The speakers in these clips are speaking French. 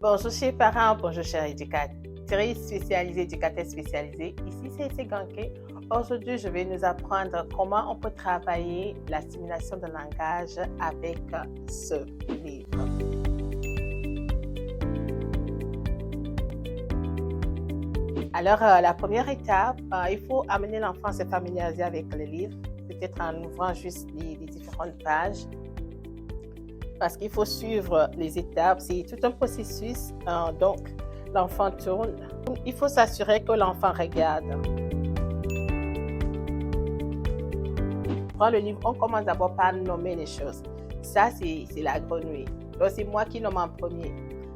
Bonjour chers parents, bonjour chers éducatrices spécialisées, éducateurs spécialisés. Ici c'est Ganke. Aujourd'hui, je vais nous apprendre comment on peut travailler la stimulation de langage avec ce livre. Alors, la première étape, il faut amener l'enfant à se familiariser avec le livre, peut-être en ouvrant juste les différentes pages. Parce qu'il faut suivre les étapes, c'est tout un processus. Donc, l'enfant tourne. Il faut s'assurer que l'enfant regarde. Prends le livre, on commence d'abord par nommer les choses. Ça, c'est la grenouille. Donc, c'est moi qui nomme en premier.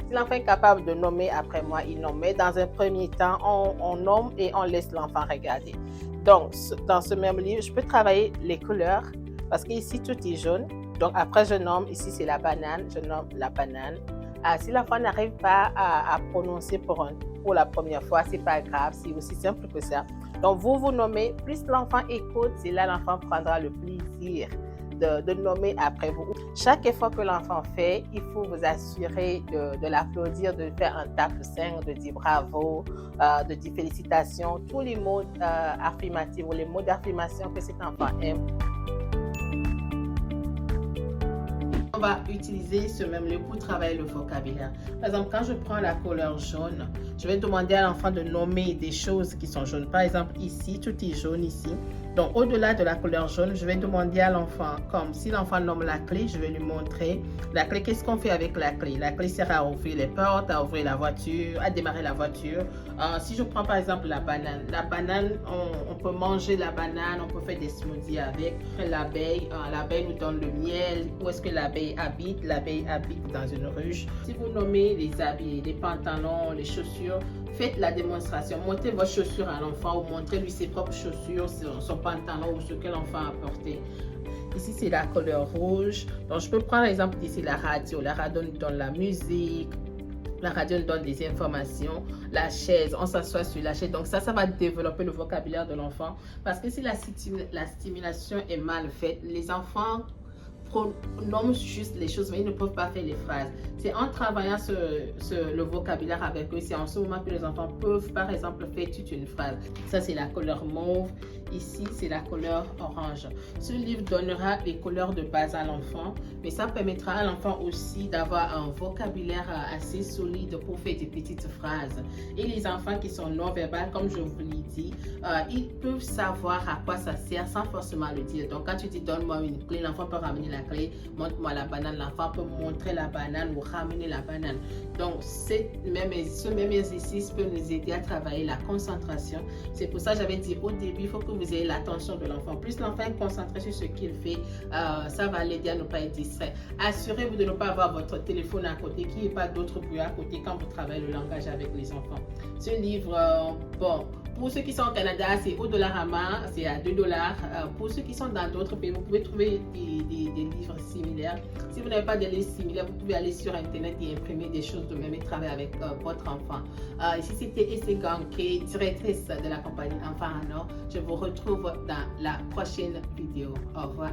Si l'enfant est capable de nommer après moi, il nomme. Mais dans un premier temps, on nomme et on laisse l'enfant regarder. Donc, dans ce même livre, je peux travailler les couleurs parce qu'ici, tout est jaune. Donc, après, je nomme, ici, c'est la banane, je nomme la banane. Si l'enfant n'arrive pas à prononcer pour la première fois, ce n'est pas grave, c'est aussi simple que ça. Donc, vous nommez, plus l'enfant écoute, c'est là l'enfant prendra le plaisir de nommer après vous. Chaque effort que l'enfant fait, il faut vous assurer de l'applaudir, de faire un tape 5, de dire bravo, de dire félicitations, tous les mots affirmatifs ou les mots d'affirmation que cet enfant aime. On va utiliser ce même livre pour travailler le vocabulaire. Par exemple, quand je prends la couleur jaune, je vais demander à l'enfant de nommer des choses qui sont jaunes. Par exemple, ici, tout est jaune ici. Donc, au-delà de la couleur jaune, je vais demander à l'enfant, comme si l'enfant nomme la clé, je vais lui montrer la clé. Qu'est-ce qu'on fait avec la clé? La clé sert à ouvrir les portes, à ouvrir la voiture, à démarrer la voiture. Si je prends par exemple la banane, on peut manger la banane, on peut faire des smoothies avec. L'abeille nous donne le miel. Où est-ce que l'abeille habite? L'abeille habite dans une ruche. Si vous nommez les habits, les pantalons, les chaussures, faites la démonstration. Montrez vos chaussures à l'enfant ou montrez-lui ses propres chaussures, son pantalon ou ce que l'enfant a porté. Ici, c'est la couleur rouge. Donc, je peux prendre l'exemple d'ici la radio. La radio nous donne la musique. La radio nous donne des informations. La chaise, on s'assoit sur la chaise. Donc, ça va développer le vocabulaire de l'enfant. Parce que si la stimulation est mal faite, les enfants nomment juste les choses, mais ils ne peuvent pas faire les phrases. C'est en travaillant le vocabulaire avec eux, c'est en ce moment que les enfants peuvent, par exemple, faire toute une phrase. Ça, c'est la couleur mauve. Ici, c'est la couleur orange. Ce livre donnera les couleurs de base à l'enfant, mais ça permettra à l'enfant aussi d'avoir un vocabulaire assez solide pour faire des petites phrases. Et les enfants qui sont non-verbales, comme je vous l'ai dit, ils peuvent savoir à quoi ça sert sans forcément le dire. Donc, quand tu dis « donne-moi une clé », l'enfant peut ramener la clé, montre-moi la banane, l'enfant peut montrer la banane ou ramener la banane. Donc, ce même exercice peut nous aider à travailler la concentration. C'est pour ça que j'avais dit au début, il faut que vous ayez l'attention de l'enfant. Plus l'enfant est concentré sur ce qu'il fait, ça va l'aider à ne pas être distrait. Assurez-vous de ne pas avoir votre téléphone à côté, qu'il n'y ait pas d'autres bruits à côté quand vous travaillez le langage avec les enfants. Ce livre, pour ceux qui sont au Canada, c'est au Dollarama, c'est à 2 $. Pour ceux qui sont dans d'autres pays, vous pouvez trouver des livres similaires. Si vous n'avez pas de livres similaires, vous pouvez aller sur Internet et imprimer des choses de même et travailler avec votre enfant. Ici, c'était Ganke, directrice de la compagnie Enfants en Or. Je vous retrouve dans la prochaine vidéo. Au revoir.